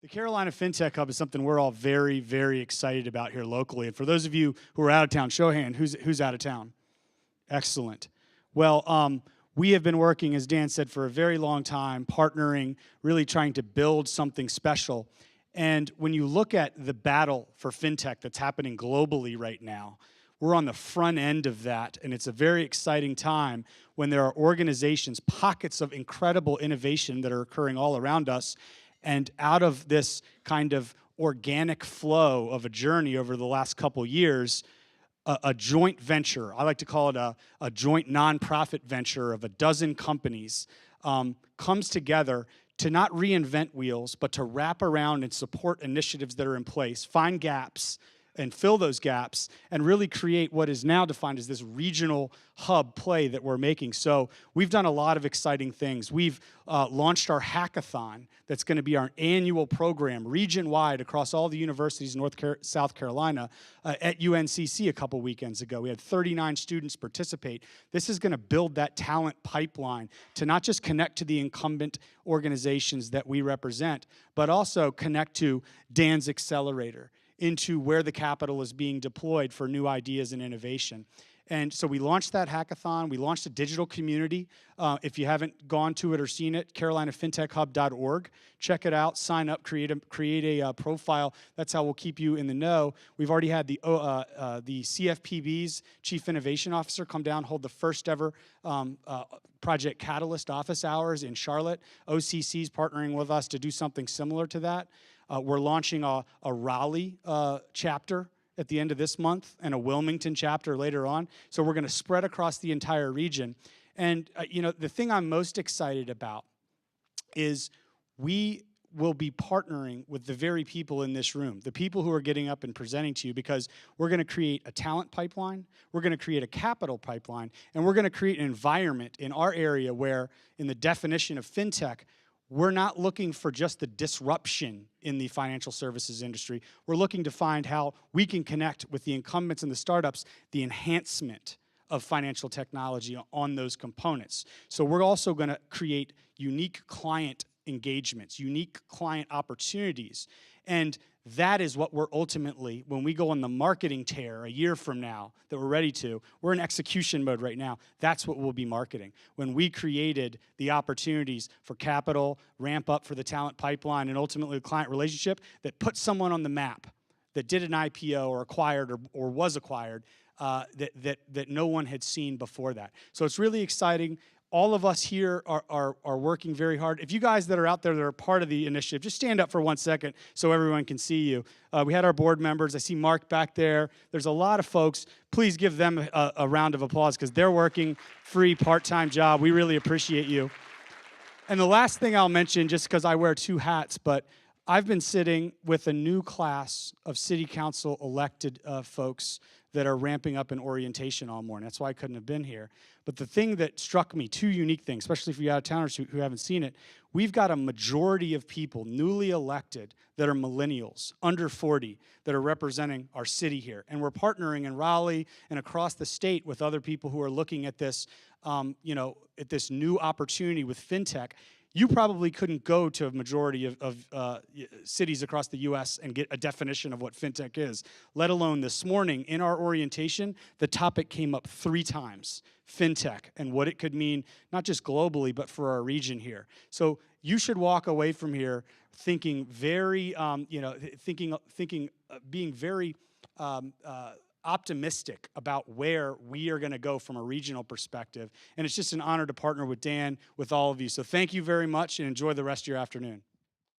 The Carolina Fintech Hub is something we're all very, very excited about here locally. And for those of you who are out of town, show of hand, who's out of town? Excellent. Well, we have been working, as Dan said, for a very long time, partnering, really trying to build something special. And when you look at the battle for fintech that's happening globally right now, we're on the front end of that, and it's a very exciting time when there are organizations, pockets of incredible innovation that are occurring all around us. And out of this kind of organic flow of a journey over the last couple years, a joint venture, I like to call it a joint nonprofit venture of a dozen companies, comes together to not reinvent wheels, but to wrap around and support initiatives that are in place, find gaps, and fill those gaps, and really create what is now defined as this regional hub play that we're making. So we've done a lot of exciting things. We've launched our hackathon that's going to be our annual program, region-wide, across all the universities in South Carolina at UNCC a couple weekends ago. We had 39 students participate. This is going to build that talent pipeline to not just connect to the incumbent organizations that we represent, but also connect to Dan's Accelerator, into where the capital is being deployed for new ideas and innovation. And so we launched that hackathon. We launched a digital community. If you haven't gone to it or seen it, carolinafintechhub.org. Check it out, sign up, create a profile. That's how we'll keep you in the know. We've already had the CFPB's Chief Innovation Officer come down, hold the first ever Project Catalyst office hours in Charlotte. OCC's partnering with us to do something similar to that. We're launching a Raleigh chapter at the end of this month and a Wilmington chapter later on. So we're going to spread across the entire region. And you know, the thing I'm most excited about is we will be partnering with the very people in this room, the people who are getting up and presenting to you, because we're going to create a talent pipeline, we're going to create a capital pipeline, and we're going to create an environment in our area where, in the definition of fintech, we're not looking for just the disruption in the financial services industry. We're looking to find how we can connect with the incumbents and the startups, the enhancement of financial technology on those components. So we're also going to create unique client engagements, unique client opportunities. And that is what we're ultimately, when we go on the marketing tear a year from now that we're ready to, we're in execution mode right now. That's what we'll be marketing. When we created the opportunities for capital, ramp up for the talent pipeline, and ultimately a client relationship that put someone on the map, that did an IPO or acquired or was acquired, that no one had seen before that. So it's really exciting. All of us here are working very hard. If you guys that are out there that are part of the initiative, just stand up for 1 second so everyone can see you. We had our board members. I see Mark back there. There's a lot of folks. Please give them a round of applause because they're working free part-time job. We really appreciate you. And the last thing I'll mention, just because I wear two hats, but I've been sitting with a new class of city council elected folks that are ramping up in orientation all morning. That's why I couldn't have been here. But the thing that struck me, two unique things, especially for you out-of-towners who haven't seen it, we've got a majority of people newly elected that are millennials, under 40, that are representing our city here. And we're partnering in Raleigh and across the state with other people who are looking at this, at this new opportunity with fintech. You probably couldn't go to a majority of cities across the U.S. and get a definition of what fintech is, let alone this morning in our orientation, the topic came up 3 times, fintech, and what it could mean, not just globally, but for our region here. So you should walk away from here thinking very, being very optimistic about where we are going to go from a regional perspective. And it's just an honor to partner with Dan, with all of you. So thank you very much and enjoy the rest of your afternoon.